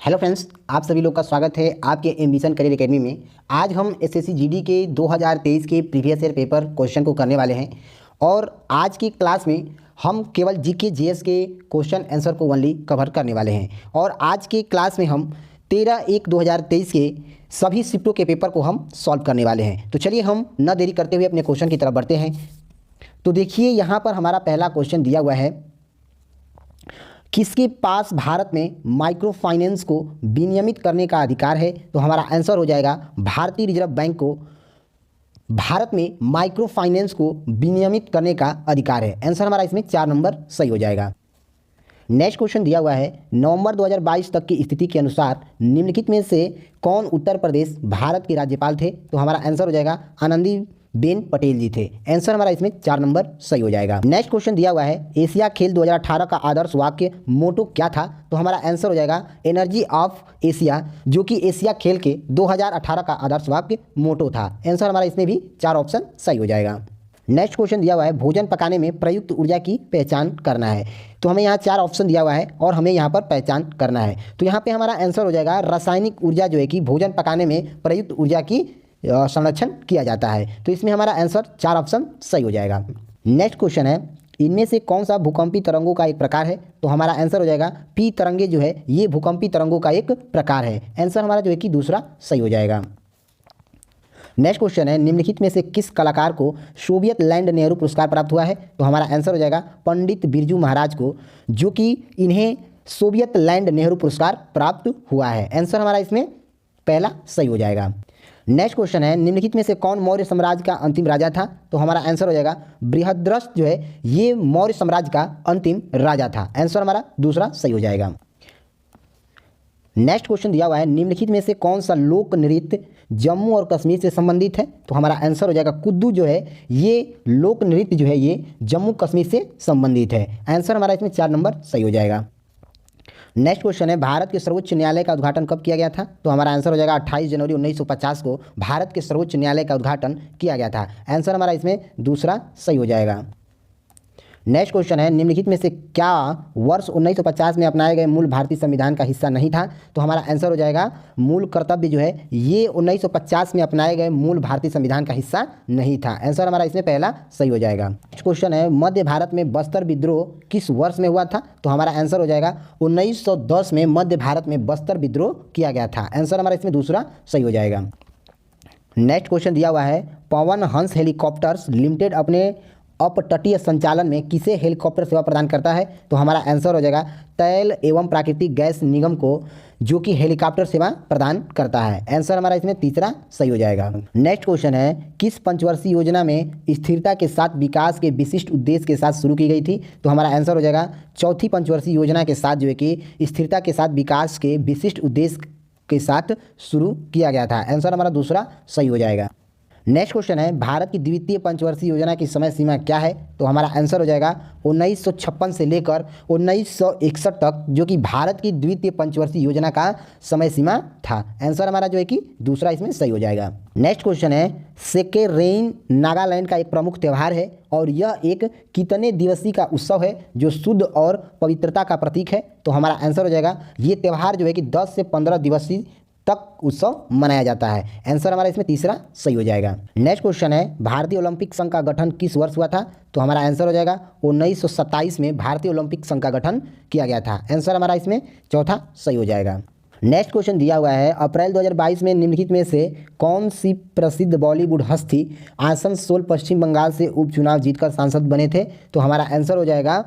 Hello friends, आप सभी लोग का स्वागत है आपके एम्बिशन करियर एकेडमी में। आज हम एसएससी जीडी के 2023 के प्रीवियस ईयर पेपर क्वेश्चन को करने वाले हैं और आज की क्लास में हम केवल जीके जीएस के क्वेश्चन आंसर को ओनली कवर करने वाले हैं। और आज की क्लास में हम 13/1/2023 के सभी शिफ्टों के पेपर को हम सॉल्व करने वाले हैं। तो चलिए हम न देरी करते हुए अपने क्वेश्चन की तरफ बढ़ते हैं। तो देखिए यहाँ पर हमारा पहला क्वेश्चन दिया हुआ है, किसके पास भारत में माइक्रो फाइनेंस को विनियमित करने का अधिकार है। तो हमारा आंसर हो जाएगा भारतीय रिजर्व बैंक को भारत में माइक्रो फाइनेंस को विनियमित करने का अधिकार है। आंसर हमारा इसमें 4 नंबर सही हो जाएगा। नेक्स्ट क्वेश्चन दिया हुआ है, नवंबर 2022 तक की स्थिति के अनुसार निम्नलिखित में से कौन उत्तर प्रदेश भारत के राज्यपाल थे। तो हमारा आंसर हो जाएगा आनंदीबेन पटेल जी थे। आंसर हमारा इसमें 4 नंबर सही हो जाएगा। नेक्स्ट क्वेश्चन दिया हुआ है, एशिया खेल 2018 का आदर्श वाक्य मोटो क्या था। तो हमारा आंसर हो जाएगा एनर्जी ऑफ एशिया, जो कि एशिया खेल के 2018 का आदर्श वाक्य मोटो था। आंसर हमारा इसमें भी 4 ऑप्शन सही हो जाएगा। नेक्स्ट क्वेश्चन दिया हुआ है, भोजन पकाने में प्रयुक्त ऊर्जा की पहचान करना है। तो हमें यहाँ 4 ऑप्शन दिया हुआ है और हमें यहाँ पर पहचान करना है। तो यहाँ पे हमारा आंसर हो जाएगा रासायनिक ऊर्जा जो है कि भोजन पकाने में प्रयुक्त ऊर्जा की संरक्षण किया जाता है। तो इसमें हमारा आंसर 4 ऑप्शन सही हो जाएगा। नेक्स्ट क्वेश्चन है, इनमें से कौन सा भूकंपी तरंगों का एक प्रकार है। तो हमारा आंसर हो जाएगा पी तरंगे जो है ये भूकंपी तरंगों का एक प्रकार है। आंसर हमारा जो है कि दूसरा सही हो जाएगा। नेक्स्ट क्वेश्चन है, निम्नलिखित में से किस कलाकार को सोवियत लैंड नेहरू पुरस्कार प्राप्त हुआ है। तो हमारा आंसर हो जाएगा पंडित बिरजू महाराज को, जो कि इन्हें सोवियत लैंड नेहरू पुरस्कार प्राप्त हुआ है। आंसर हमारा इसमें पहला सही हो जाएगा। नेक्स्ट क्वेश्चन है, निम्नलिखित में से कौन मौर्य साम्राज्य का अंतिम राजा था। तो हमारा आंसर हो जाएगा बृहद्रथ जो है ये मौर्य साम्राज्य का अंतिम राजा था। आंसर हमारा दूसरा सही हो जाएगा। नेक्स्ट क्वेश्चन दिया हुआ है, निम्नलिखित में से कौन सा लोक नृत्य जम्मू और कश्मीर से संबंधित है। तो हमारा आंसर हो जाएगा कुद्दू जो है ये लोक नृत्य जो है ये जम्मू कश्मीर से संबंधित है। आंसर हमारा इसमें 4 नंबर सही हो जाएगा। नेक्स्ट क्वेश्चन है, भारत के सर्वोच्च न्यायालय का उद्घाटन कब किया गया था। तो हमारा आंसर हो जाएगा 28 जनवरी 1950 को भारत के सर्वोच्च न्यायालय का उद्घाटन किया गया था। आंसर हमारा इसमें दूसरा सही हो जाएगा। नेक्स्ट क्वेश्चन है, निम्नलिखित में से क्या वर्ष 1950 में अपनाए गए मूल भारतीय संविधान का हिस्सा नहीं था। तो हमारा आंसर हो जाएगा मूल कर्तव्य जो है ये 1950 में अपनाए गए मूल भारतीय संविधान का हिस्सा नहीं था। आंसर हमारा इसमें पहला सही हो जाएगा। नेक्स्ट क्वेश्चन है, मध्य भारत में बस्तर विद्रोह किस वर्ष में हुआ था। तो हमारा आंसर हो जाएगा 1910 में मध्य भारत में बस्तर विद्रोह किया गया था। आंसर हमारा इसमें दूसरा सही हो जाएगा। नेक्स्ट क्वेश्चन दिया हुआ है, पवन हंस हेलीकॉप्टर्स लिमिटेड अपने अपतटीय संचालन में किसे हेलीकॉप्टर सेवा प्रदान करता है। तो हमारा आंसर हो जाएगा तैल एवं प्राकृतिक गैस निगम को, जो कि हेलीकॉप्टर सेवा प्रदान करता है। आंसर हमारा इसमें तीसरा सही हो जाएगा। नेक्स्ट क्वेश्चन है, किस पंचवर्षीय योजना में स्थिरता के साथ विकास के विशिष्ट उद्देश्य के साथ शुरू की गई थी। तो हमारा आंसर हो जाएगा चौथी पंचवर्षीय योजना के साथ जो है कि स्थिरता के साथ विकास के विशिष्ट उद्देश्य के साथ शुरू किया गया था। आंसर हमारा दूसरा सही हो जाएगा। नेक्स्ट क्वेश्चन है, भारत की द्वितीय पंचवर्षीय योजना की समय सीमा क्या है। तो हमारा आंसर हो जाएगा 1956 से लेकर 1961 तक, जो कि भारत की द्वितीय पंचवर्षीय योजना का समय सीमा था। आंसर हमारा जो है कि दूसरा इसमें सही हो जाएगा। नेक्स्ट क्वेश्चन है, सेकेरेइन नागालैंड का एक प्रमुख त्यौहार है और यह एक कितने दिवसीय का उत्सव है जो शुद्ध और पवित्रता का प्रतीक है। तो हमारा आंसर हो जाएगा ये त्यौहार जो है कि 10 से 15 दिवसीय तक उत्सव मनाया जाता है। आंसर हमारा इसमें तीसरा सही हो जाएगा। नेक्स्ट क्वेश्चन है, भारतीय ओलंपिक संघ का गठन किस वर्ष हुआ था। तो हमारा आंसर हो जाएगा 1927 में भारतीय ओलंपिक संघ का गठन किया गया था। आंसर हमारा इसमें चौथा सही हो जाएगा। नेक्स्ट क्वेश्चन दिया हुआ है, अप्रैल 2022 में निम्नलिखित में से कौन सी प्रसिद्ध बॉलीवुड हस्ती आसनसोल पश्चिम बंगाल से उपचुनाव जीतकर सांसद बने थे। तो हमारा आंसर हो जाएगा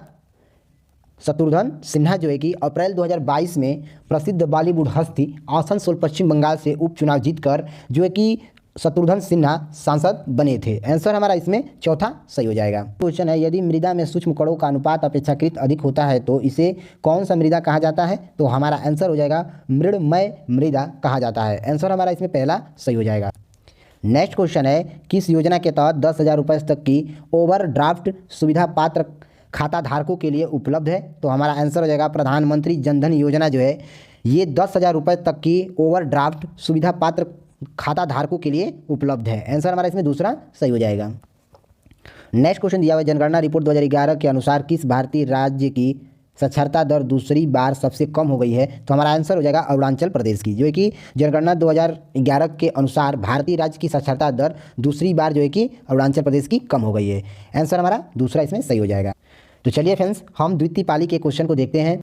शत्रुघ्न सिन्हा, जो है कि अप्रैल 2022 में प्रसिद्ध बॉलीवुड हस्ती आसनसोल पश्चिम बंगाल से उपचुनाव जीतकर जो है कि शत्रुघ्न सिन्हा सांसद बने थे। आंसर हमारा इसमें चौथा सही हो जाएगा। क्वेश्चन है, यदि मृदा में सूक्ष्म कणों का अनुपात अपेक्षाकृत अधिक होता है तो इसे कौन सा मृदा कहा जाता है। तो हमारा आंसर हो जाएगा मृणमय मृदा कहा जाता है। आंसर हमारा इसमें पहला सही हो जाएगा। नेक्स्ट क्वेश्चन है, किस योजना के तहत 10,000 रुपये तक की ओवरड्राफ्ट सुविधा पात्र खाता धारकों के लिए उपलब्ध है। तो हमारा आंसर हो जाएगा प्रधानमंत्री जनधन योजना जो है ये 10,000 रुपये तक की ओवरड्राफ्ट सुविधा पात्र खाता धारकों के लिए उपलब्ध है। आंसर हमारा इसमें दूसरा सही हो जाएगा। नेक्स्ट क्वेश्चन दिया हुआ है, जनगणना रिपोर्ट 2011 के अनुसार किस भारतीय राज्य की साक्षरता दर दूसरी बार सबसे कम हो गई है? तो हमारा आंसर हो जाएगा अरुणाचल प्रदेश की, जो है कि जनगणना 2011 के अनुसार भारतीय राज्य की साक्षरता दर दूसरी बार जो है कि अरुणाचल प्रदेश की कम हो गई है। आंसर हमारा दूसरा इसमें सही हो जाएगा। तो चलिए फ्रेंड्स, हम द्वितीय पाली के क्वेश्चन को देखते हैं।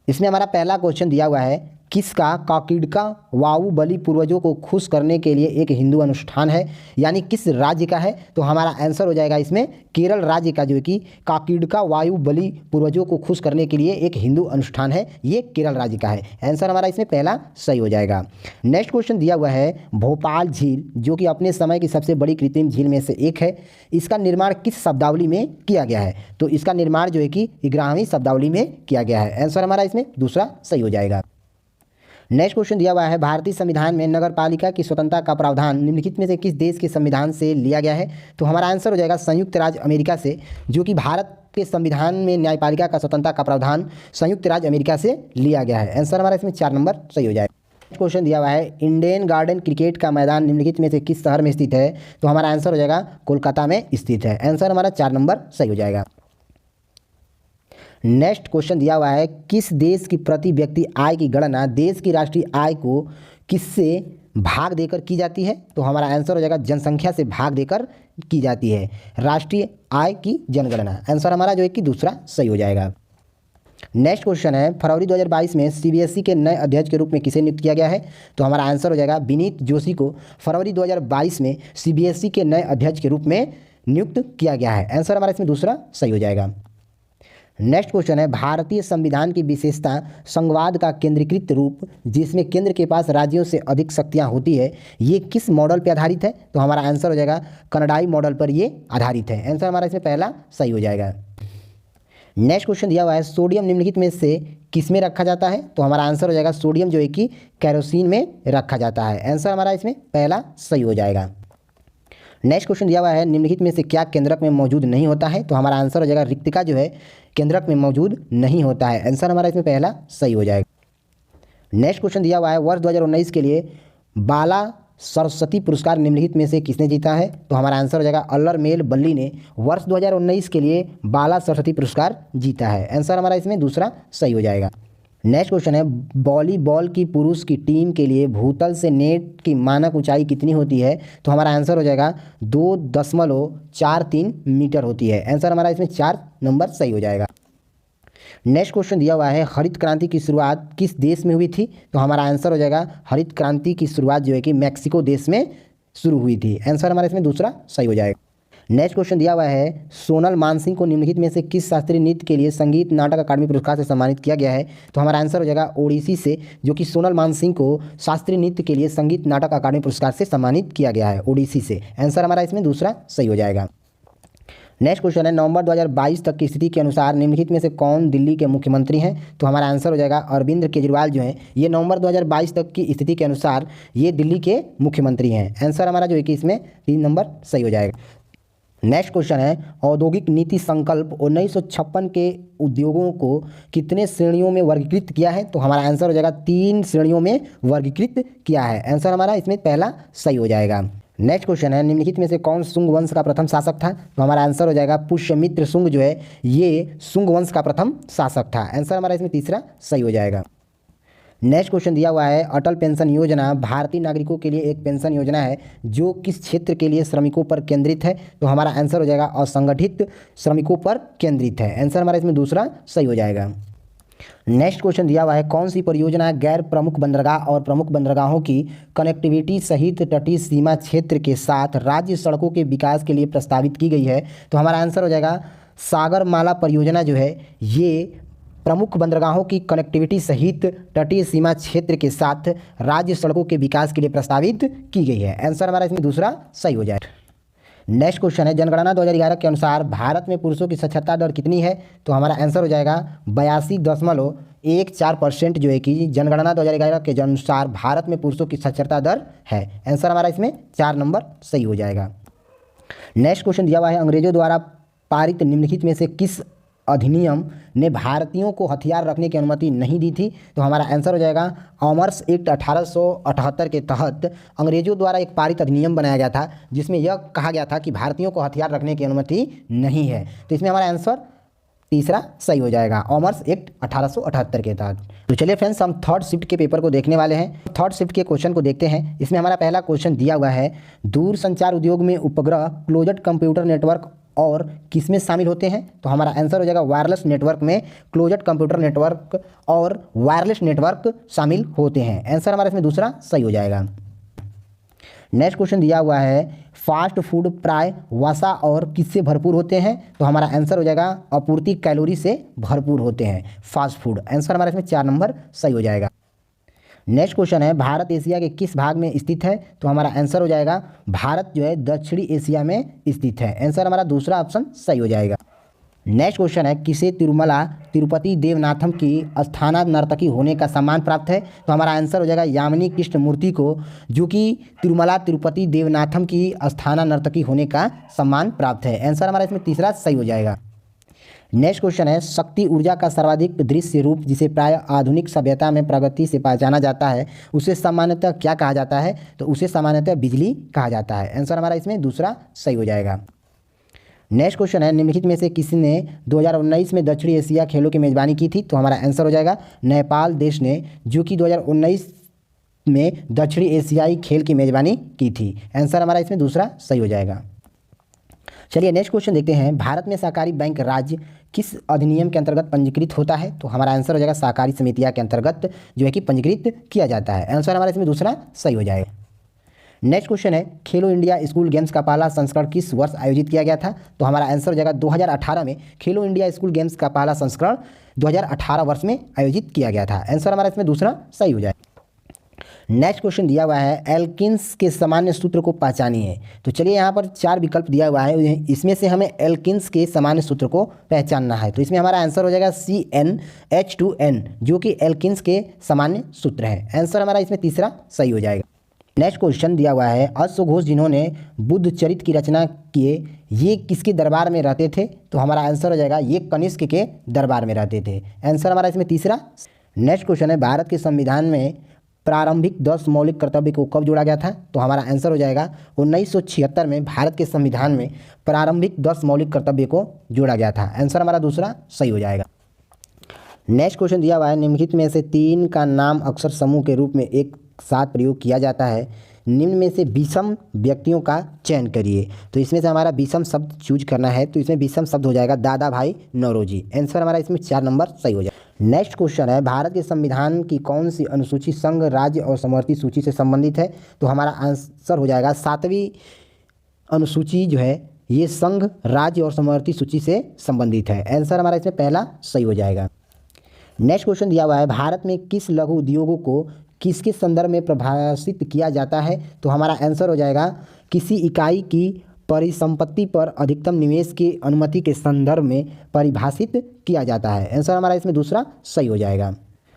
इसमें हमारा पहला क्वेश्चन दिया हुआ है, किसका काकीडका वाऊ बलि पूर्वजों को खुश करने के लिए एक हिंदू अनुष्ठान है, यानी किस राज्य का है? तो हमारा आंसर हो जाएगा इसमें केरल राज्य का, जो है कि काकीडका वायु बलि पूर्वजों को खुश करने के लिए एक हिंदू अनुष्ठान है, ये केरल राज्य का है। आंसर हमारा इसमें पहला सही हो जाएगा। नेक्स्ट क्वेश्चन दिया हुआ है, भोपाल झील जो कि अपने समय की सबसे बड़ी कृत्रिम झील में से एक है, इसका निर्माण किस शब्दावली में किया गया है? तो इसका निर्माण जो है कि 11वीं शब्दावली में किया गया है। आंसर हमारा इसमें दूसरा सही हो जाएगा। नेक्स्ट क्वेश्चन दिया हुआ है, भारतीय संविधान में नगर पालिका की स्वतंत्रता का प्रावधान निम्नलिखित में से किस देश के संविधान से लिया गया है? तो हमारा आंसर हो जाएगा संयुक्त राज्य अमेरिका से, जो कि भारत के संविधान में न्यायपालिका का स्वतंत्रता का प्रावधान संयुक्त राज्य अमेरिका से लिया गया है। आंसर हमारा इसमें 4 नंबर सही हो जाएगा। नेक्स्ट क्वेश्चन दिया हुआ है, इंडेन गार्डन क्रिकेट का मैदान निम्नलिखित में से किस शहर में स्थित है? तो हमारा आंसर हो जाएगा कोलकाता में स्थित है। आंसर हमारा 4 नंबर सही हो जाएगा। नेक्स्ट क्वेश्चन दिया हुआ है, किस देश की प्रति व्यक्ति आय की गणना देश की राष्ट्रीय आय को किससे भाग देकर की जाती है? तो हमारा आंसर हो जाएगा जनसंख्या से भाग देकर की जाती है राष्ट्रीय आय की जनगणना। आंसर हमारा जो है कि दूसरा सही हो जाएगा। नेक्स्ट क्वेश्चन है, फरवरी 2022 में सीबीएसई के नए अध्यक्ष के रूप में किसे नियुक्त किया गया है? तो हमारा आंसर हो जाएगा विनीत जोशी को फरवरी 2022 में सीबीएसई के नए अध्यक्ष के रूप में नियुक्त किया गया है। आंसर हमारा इसमें दूसरा सही हो जाएगा। नेक्स्ट क्वेश्चन है, भारतीय संविधान की विशेषता संघवाद का केंद्रीकृत रूप जिसमें केंद्र के पास राज्यों से अधिक शक्तियां होती है, ये किस मॉडल पर आधारित है? तो हमारा आंसर हो जाएगा कनाडाई मॉडल पर ये आधारित है। आंसर हमारा इसमें पहला सही हो जाएगा। नेक्स्ट क्वेश्चन दिया हुआ है, सोडियम निम्नलिखित में से किस में रखा जाता है? तो हमारा आंसर हो जाएगा सोडियम जो है कि कैरोसिन में रखा जाता है। आंसर हमारा इसमें पहला सही हो जाएगा। नेक्स्ट क्वेश्चन दिया हुआ है, निम्नलिखित में से क्या केंद्रक में मौजूद नहीं होता है? तो हमारा आंसर हो जाएगा रिक्तिका जो है केंद्रक में मौजूद नहीं होता है। आंसर हमारा इसमें पहला सही हो जाएगा। नेक्स्ट क्वेश्चन दिया हुआ है, वर्ष 2019 के लिए बाला सरस्वती पुरस्कार निम्नलिखित में से किसने जीता है? तो हमारा आंसर हो जाएगा अल्लर मेल बल्ली ने वर्ष 2019 के लिए बाला सरस्वती पुरस्कार जीता है। आंसर हमारा इसमें दूसरा सही हो जाएगा। नेक्स्ट क्वेश्चन है, वॉलीबॉल की पुरुष की टीम के लिए भूतल से नेट की मानक ऊंचाई कितनी होती है? तो हमारा आंसर हो जाएगा 2.43 मीटर होती है। आंसर हमारा इसमें 4 नंबर सही हो जाएगा। नेक्स्ट क्वेश्चन दिया हुआ है, हरित क्रांति की शुरुआत किस देश में हुई थी? तो हमारा आंसर हो जाएगा हरित क्रांति की शुरुआत जो है कि मैक्सिको देश में शुरू हुई थी। आंसर हमारा इसमें दूसरा सही हो जाएगा। नेक्स्ट क्वेश्चन दिया हुआ है, सोनल मानसिंह को निम्नलिखित में से किस शास्त्रीय नृत्य के लिए संगीत नाटक अकादमी पुरस्कार से सम्मानित किया गया है? तो हमारा आंसर हो जाएगा ओडिसी से, जो कि सोनल मानसिंह को शास्त्रीय नृत्य के लिए संगीत नाटक अकादमी पुरस्कार से सम्मानित किया गया है ओडिसी से। आंसर हमारा इसमें दूसरा सही हो जाएगा। नेक्स्ट क्वेश्चन है, नवंबर 2022 तक की स्थिति के अनुसार निम्नलिखित में से कौन दिल्ली के मुख्यमंत्री हैं? तो हमारा आंसर हो जाएगा अरविंद केजरीवाल जो हैं, ये नवंबर 2022 तक की स्थिति के अनुसार ये दिल्ली के मुख्यमंत्री हैं। आंसर हमारा जो है कि इसमें 3 नंबर सही हो जाएगा। नेक्स्ट क्वेश्चन है, औद्योगिक नीति संकल्प 1956 के उद्योगों को कितने श्रेणियों में वर्गीकृत किया है? तो हमारा आंसर हो जाएगा 3 श्रेणियों में वर्गीकृत किया है। आंसर हमारा इसमें पहला सही हो जाएगा। नेक्स्ट क्वेश्चन है, निम्नलिखित में से कौन शुंग वंश का प्रथम शासक था? तो हमारा आंसर हो जाएगा पुष्यमित्र शुंग जो है ये शुंग वंश का प्रथम शासक था। आंसर हमारा इसमें तीसरा सही हो जाएगा। नेक्स्ट क्वेश्चन दिया हुआ है, अटल पेंशन योजना भारतीय नागरिकों के लिए एक पेंशन योजना है जो किस क्षेत्र के लिए श्रमिकों पर केंद्रित है? तो हमारा आंसर हो जाएगा असंगठित श्रमिकों पर केंद्रित है। आंसर हमारा इसमें दूसरा सही हो जाएगा। नेक्स्ट क्वेश्चन दिया हुआ है, कौन सी परियोजना गैर प्रमुख बंदरगाह और प्रमुख बंदरगाहों की कनेक्टिविटी सहित तटीय सीमा क्षेत्र के साथ राज्य सड़कों के विकास के लिए प्रस्तावित की गई है? तो हमारा आंसर हो जाएगा सागरमाला परियोजना जो है ये प्रमुख बंदरगाहों की कनेक्टिविटी सहित तटीय सीमा क्षेत्र के साथ राज्य सड़कों के विकास के लिए प्रस्तावित की गई है। आंसर हमारा इसमें दूसरा सही हो जाएगा। नेक्स्ट क्वेश्चन है, जनगणना 2011 के अनुसार भारत में पुरुषों की साक्षरता दर कितनी है? तो हमारा आंसर हो जाएगा 82.14% जो है कि जनगणना 2011 के अनुसार भारत में पुरुषों की साक्षरता दर है। आंसर हमारा इसमें 4 नंबर सही हो जाएगा। नेक्स्ट क्वेश्चन दिया हुआ है, अंग्रेजों द्वारा पारित निम्नलिखित में से किस अधिनियम ने भारतीयों को हथियार रखने की अनुमति नहीं दी थी? तो हमारा आंसर हो जाएगा आर्म्स एक्ट 1878 के तहत अंग्रेजों द्वारा एक पारित अधिनियम बनाया गया था जिसमें यह कहा गया था कि भारतीयों को हथियार रखने की अनुमति नहीं है। तो इसमें हमारा आंसर तीसरा सही हो जाएगा, कॉमर्स एक्ट 1878 के तहत। तो चलिए फ्रेंड्स, हम थर्ड शिफ्ट के पेपर को देखने वाले हैं। थर्ड शिफ्ट के क्वेश्चन को देखते हैं। इसमें हमारा पहला क्वेश्चन दिया हुआ है, दूरसंचार उद्योग में उपग्रह क्लोज्ड कंप्यूटर नेटवर्क और किसमें शामिल होते हैं? तो हमारा आंसर हो जाएगा वायरलेस नेटवर्क में क्लोज्ड कंप्यूटर नेटवर्क और वायरलेस नेटवर्क शामिल होते हैं। आंसर हमारा इसमें दूसरा सही हो जाएगा। नेक्स्ट क्वेश्चन दिया हुआ है, फास्ट फूड प्राय वसा और किससे भरपूर होते हैं? तो हमारा आंसर हो जाएगा अपूर्ति कैलोरी से भरपूर होते हैं फास्ट फूड। आंसर हमारा इसमें 4 नंबर सही हो जाएगा। नेक्स्ट क्वेश्चन है, भारत एशिया के किस भाग में स्थित है? तो हमारा आंसर हो जाएगा भारत जो है दक्षिणी एशिया में स्थित है। आंसर हमारा दूसरा ऑप्शन सही हो जाएगा। नेक्स्ट क्वेश्चन है, किसे तिरुमला तिरुपति देवनाथम की अस्थाना नर्तकी होने का सम्मान प्राप्त है? तो हमारा आंसर हो जाएगा यामिनी कृष्णमूर्ति को, जो कि तिरुमला तिरुपति देवनाथम की अस्थाना नर्तकी होने का सम्मान प्राप्त है। आंसर हमारा इसमें तीसरा सही हो जाएगा। नेक्स्ट क्वेश्चन है, शक्ति ऊर्जा का सर्वाधिक दृश्य रूप जिसे प्राय आधुनिक सभ्यता में प्रगति से पहचाना जाता है, उसे सामान्यतः क्या कहा जाता है? तो उसे सामान्यतः बिजली कहा जाता है। आंसर हमारा इसमें दूसरा सही हो जाएगा। नेक्स्ट क्वेश्चन है, निम्नलिखित में से किसने 2019 में दक्षिणी एशिया खेलों की मेजबानी की थी? तो हमारा आंसर हो जाएगा नेपाल देश ने, जो कि 2019 में दक्षिणी एशियाई खेल की मेजबानी की थी। आंसर हमारा इसमें दूसरा सही हो जाएगा। चलिए नेक्स्ट क्वेश्चन देखते हैं, भारत में सहकारी बैंक राज्य किस अधिनियम के अंतर्गत पंजीकृत होता है? तो हमारा आंसर हो जाएगा सहकारी समितियां के अंतर्गत जो है कि पंजीकृत किया जाता है। आंसर हमारा इसमें दूसरा सही हो जाएगा। नेक्स्ट क्वेश्चन है, खेलो इंडिया स्कूल गेम्स का पहला संस्करण किस वर्ष आयोजित किया गया था? तो हमारा आंसर हो जाएगा 2018 में खेलो इंडिया स्कूल गेम्स का पहला संस्करण 2018 वर्ष में आयोजित किया गया था। आंसर हमारा इसमें दूसरा सही हो जाएगा। नेक्स्ट क्वेश्चन दिया हुआ है, एल्किन्स के सामान्य सूत्र को पहचानिए। तो चलिए यहाँ पर 4 विकल्प दिया हुआ है, इसमें से हमें एल्किन्स के सामान्य सूत्र को पहचानना है। तो इसमें हमारा आंसर हो जाएगा CnH2n, जो कि एल्किन्स के सामान्य सूत्र है। आंसर हमारा इसमें तीसरा सही हो जाएगा। नेक्स्ट क्वेश्चन दिया हुआ है, अश्वघोष जिन्होंने बुद्ध चरित्र की रचना किए, ये किसके दरबार में रहते थे? तो हमारा आंसर हो जाएगा ये कनिष्क के दरबार में रहते थे। आंसर हमारा इसमें तीसरा। नेक्स्ट क्वेश्चन है, भारत के संविधान में प्रारंभिक 10 मौलिक कर्तव्य को कब जोड़ा गया था? तो हमारा आंसर हो जाएगा 1976 में भारत के संविधान में प्रारंभिक 10 मौलिक कर्तव्य को जोड़ा गया था। आंसर हमारा दूसरा सही हो जाएगा। नेक्स्ट क्वेश्चन दिया हुआ है, निम्नलिखित में से 3 का नाम अक्षर समूह के रूप में एक साथ प्रयोग किया जाता है, निम्न में से विषम व्यक्तियों का चयन करिए। तो इसमें से हमारा विषम शब्द चूज करना है, तो इसमें विषम शब्द हो जाएगा दादा भाई नौरोजी। आंसर हमारा इसमें 4 नंबर सही हो जाएगा। नेक्स्ट क्वेश्चन है, भारत के संविधान की कौन सी अनुसूची संघ राज्य और समवर्ती सूची से संबंधित है? तो हमारा आंसर हो जाएगा 7वीं अनुसूची जो है ये संघ राज्य और समवर्ती सूची से संबंधित है। आंसर हमारा इसमें पहला सही हो जाएगा। नेक्स्ट क्वेश्चन दिया हुआ है, भारत में किस लघु उद्योगों को किसके संदर्भ में परिभाषित किया जाता है? तो हमारा आंसर हो जाएगा किसी इकाई की परिसंपत्ति पर अधिकतम निवेश की अनुमति के संदर्भ में परिभाषित किया जाता है। आंसर हमारा इसमें दूसरा सही हो जाएगा।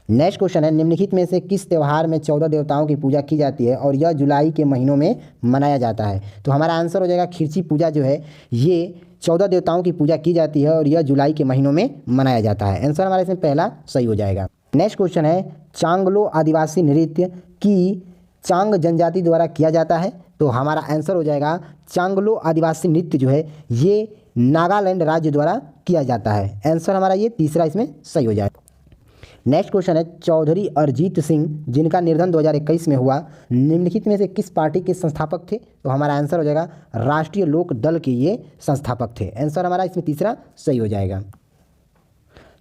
नेक्स्ट क्वेश्चन है, निम्नलिखित में से किस त्यौहार में 14 देवताओं की पूजा की जाती है और यह जुलाई के महीनों में मनाया जाता है? तो हमारा आंसर हो जाएगा खिरची पूजा जो है ये 14 देवताओं की पूजा की जाती है और यह जुलाई के महीनों में मनाया जाता है। आंसर हमारा इसमें पहला सही हो जाएगा। नेक्स्ट क्वेश्चन है, चांगलो आदिवासी नृत्य की चांग जनजाति द्वारा किया जाता है? तो हमारा आंसर हो जाएगा चांगलो आदिवासी नृत्य जो है ये नागालैंड राज्य द्वारा किया जाता है। आंसर हमारा ये तीसरा इसमें सही हो जाएगा। नेक्स्ट क्वेश्चन है, चौधरी अरिजीत सिंह जिनका निर्धन 2021 में हुआ, निम्नलिखित में से किस पार्टी के संस्थापक थे? तो हमारा आंसर हो जाएगा राष्ट्रीय लोक दल के ये संस्थापक थे। आंसर हमारा इसमें तीसरा सही हो जाएगा।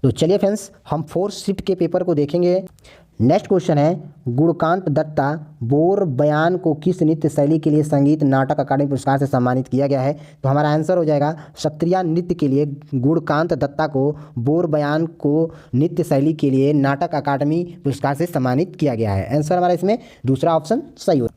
तो चलिए फ्रेंड्स, हम 4th शिफ्ट के पेपर को देखेंगे। नेक्स्ट क्वेश्चन है, गुणकांत दत्ता बोर बयान को किस नृत्य शैली के लिए संगीत नाटक अकादमी पुरस्कार से सम्मानित किया गया है? तो हमारा आंसर हो जाएगा सत्रिया नृत्य के लिए गुणकांत दत्ता को बोर बयान को नृत्य शैली के लिए नाटक अकादमी पुरस्कार से सम्मानित किया गया है। आंसर हमारा इसमें दूसरा ऑप्शन सही हो।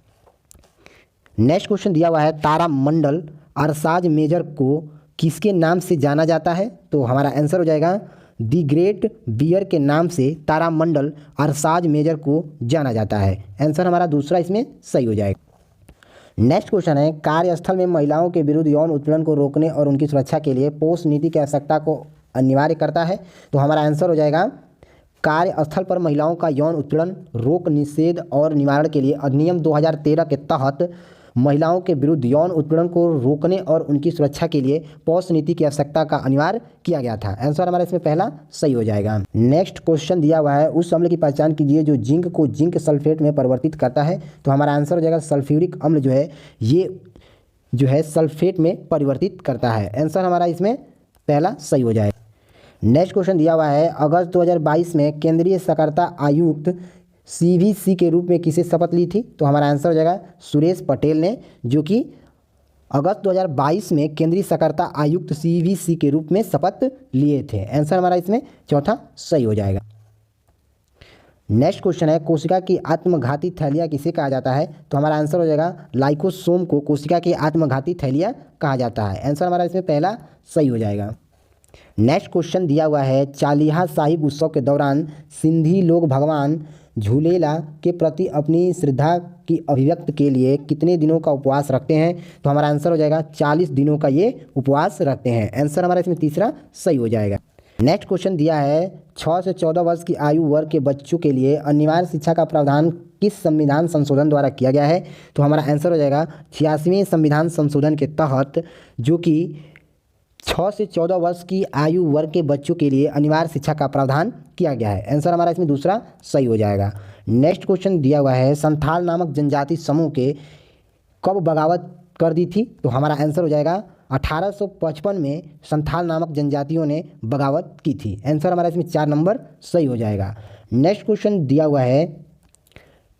नेक्स्ट क्वेश्चन दिया हुआ है, तारामंडल अरसाज मेजर को किसके नाम से जाना जाता है? तो हमारा आंसर हो जाएगा दी ग्रेट बियर के नाम से तारामंडल अरसाज मेजर को जाना जाता है। आंसर हमारा दूसरा इसमें सही हो जाएगा। नेक्स्ट क्वेश्चन है, कार्यस्थल में महिलाओं के विरुद्ध यौन उत्पीड़न को रोकने और उनकी सुरक्षा के लिए पोष नीति की आवश्यकता को अनिवार्य करता है? तो हमारा आंसर हो जाएगा कार्यस्थल पर महिलाओं का यौन उत्पीड़न रोक निषेध और निवारण के लिए अधिनियम 2013 के तहत महिलाओं के विरुद्ध यौन उत्पीड़न को रोकने और उनकी सुरक्षा के लिए पॉक्स नीति की आवश्यकता का अनिवार्य किया गया था। आंसर हमारा इसमें पहला सही हो जाएगा। नेक्स्ट क्वेश्चन दिया हुआ है, उस अम्ल की पहचान कीजिए जो जिंक को जिंक सल्फेट में परिवर्तित करता है। तो हमारा आंसर हो जाएगा सल्फ्यूरिक अम्ल जो है ये जो है सल्फेट में परिवर्तित करता है। आंसर हमारा इसमें पहला सही हो जाएगा। नेक्स्ट क्वेश्चन दिया हुआ है, अगस्त 2022 में केंद्रीय सहकारिता आयुक्त CVC के रूप में किसे शपथ ली थी। तो हमारा आंसर हो जाएगा सुरेश पटेल ने, जो कि अगस्त 2022 में केंद्रीय सहकारिता आयुक्त CVC के रूप में शपथ लिए थे। आंसर हमारा इसमें चौथा सही हो जाएगा। नेक्स्ट क्वेश्चन है, कोशिका की आत्मघाती थैलिया किसे कहा जाता है। तो हमारा आंसर हो जाएगा लाइकोसोम को कोशिका की आत्मघाती थैलिया कहा जाता है। आंसर हमारा इसमें पहला सही हो जाएगा। नेक्स्ट क्वेश्चन दिया हुआ है, चालीहा साहिब उत्सव के दौरान सिंधी लोग भगवान झूलेला के प्रति अपनी श्रद्धा की अभिव्यक्ति के लिए कितने दिनों का उपवास रखते हैं। तो हमारा आंसर हो जाएगा 40 दिनों का ये उपवास रखते हैं। आंसर हमारा इसमें तीसरा सही हो जाएगा। नेक्स्ट क्वेश्चन दिया है, 6 से 14 वर्ष की आयु वर्ग के बच्चों के लिए अनिवार्य शिक्षा का प्रावधान किस संविधान संशोधन द्वारा किया गया है। तो हमारा आंसर हो जाएगा 86वें संविधान संशोधन के तहत, जो कि 6 से 14 वर्ष की आयु वर्ग के बच्चों के लिए अनिवार्य शिक्षा का प्रावधान किया गया है। आंसर हमारा इसमें दूसरा सही हो जाएगा। नेक्स्ट क्वेश्चन दिया हुआ है, संथाल नामक जनजाति समूह के कब बगावत कर दी थी। तो हमारा आंसर हो जाएगा 1855 में संथाल नामक जनजातियों ने बगावत की थी। आंसर हमारा इसमें 4 नंबर सही हो जाएगा। नेक्स्ट क्वेश्चन दिया हुआ है,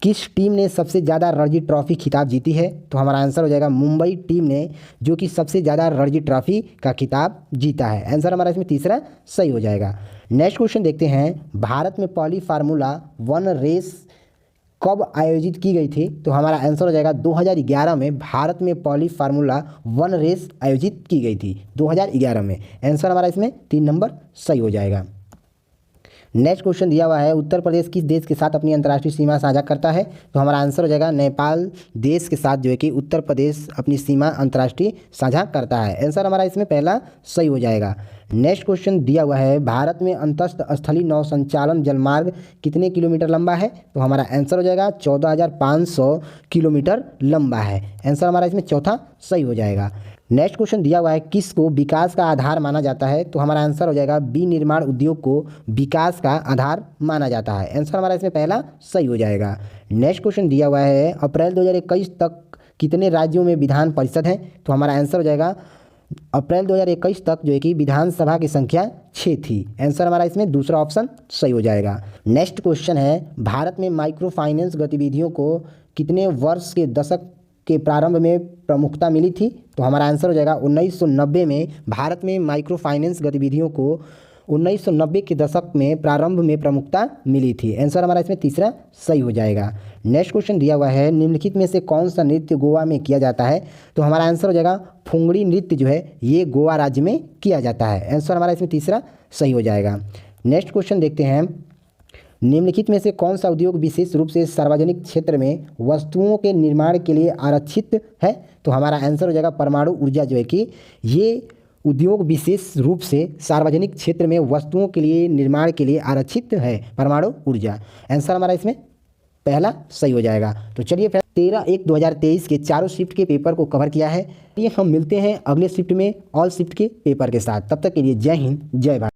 किस टीम ने सबसे ज़्यादा रणजी ट्रॉफी खिताब जीती है। तो हमारा आंसर हो जाएगा मुंबई टीम ने, जो कि सबसे ज़्यादा रणजी ट्रॉफी का खिताब जीता है। आंसर हमारा इसमें तीसरा सही हो जाएगा। नेक्स्ट क्वेश्चन देखते हैं, भारत में पहली फार्मूला 1 रेस कब आयोजित की गई थी। तो हमारा आंसर हो जाएगा 2011 में भारत में पहली फार्मूला 1 रेस आयोजित की गई थी 2011 में। आंसर हमारा इसमें 3 नंबर सही हो जाएगा। नेक्स्ट क्वेश्चन दिया हुआ है, उत्तर प्रदेश किस देश के साथ अपनी अंतर्राष्ट्रीय सीमा साझा करता है। तो हमारा आंसर हो जाएगा नेपाल देश के साथ जो है कि उत्तर प्रदेश अपनी सीमा अंतर्राष्ट्रीय साझा करता है। आंसर हमारा इसमें पहला सही हो जाएगा। नेक्स्ट क्वेश्चन दिया हुआ है, भारत में अंतस्थ स्थलीय नौ संचालन जलमार्ग कितने किलोमीटर लंबा है। तो हमारा आंसर हो जाएगा 14,500 किलोमीटर लंबा है। आंसर हमारा इसमें चौथा सही हो जाएगा। नेक्स्ट क्वेश्चन दिया हुआ है, किसको विकास का आधार माना जाता है। तो हमारा आंसर हो जाएगा विनिर्माण उद्योग को विकास का आधार माना जाता है। आंसर हमारा इसमें पहला सही हो जाएगा। नेक्स्ट क्वेश्चन दिया हुआ है, अप्रैल 2021 तक कितने राज्यों में विधान परिषद हैं। तो हमारा आंसर हो जाएगा अप्रैल 2021 तक जो है कि विधानसभा की संख्या 6 थी। आंसर हमारा इसमें दूसरा ऑप्शन सही हो जाएगा। नेक्स्ट क्वेश्चन है, भारत में माइक्रो फाइनेंस गतिविधियों को कितने वर्ष के दशक के प्रारंभ में प्रमुखता मिली थी। तो हमारा आंसर हो जाएगा 1990 में भारत में माइक्रो फाइनेंस गतिविधियों को 1990 के दशक में प्रारंभ में प्रमुखता मिली थी। आंसर हमारा इसमें तीसरा सही हो जाएगा। नेक्स्ट क्वेश्चन दिया हुआ है, निम्नलिखित में से कौन सा नृत्य गोवा में किया जाता है। तो हमारा आंसर हो जाएगा फुंगड़ी नृत्य जो है ये गोवा राज्य में किया जाता है। आंसर हमारा इसमें तीसरा सही हो जाएगा। नेक्स्ट क्वेश्चन देखते हैं, निम्नलिखित में से कौन सा उद्योग विशेष रूप से सार्वजनिक क्षेत्र में वस्तुओं के निर्माण के लिए आरक्षित है। तो हमारा आंसर हो जाएगा परमाणु ऊर्जा जो है कि ये उद्योग विशेष रूप से सार्वजनिक क्षेत्र में वस्तुओं के लिए निर्माण के लिए आरक्षित है, परमाणु ऊर्जा। आंसर हमारा इसमें पहला सही हो जाएगा। तो चलिए फिर 13/1/2023 के चारों शिफ्ट के पेपर को कवर किया है। ये हम मिलते हैं अगले शिफ्ट में ऑल शिफ्ट के पेपर के साथ। तब तक के लिए जय हिंद जय भारत।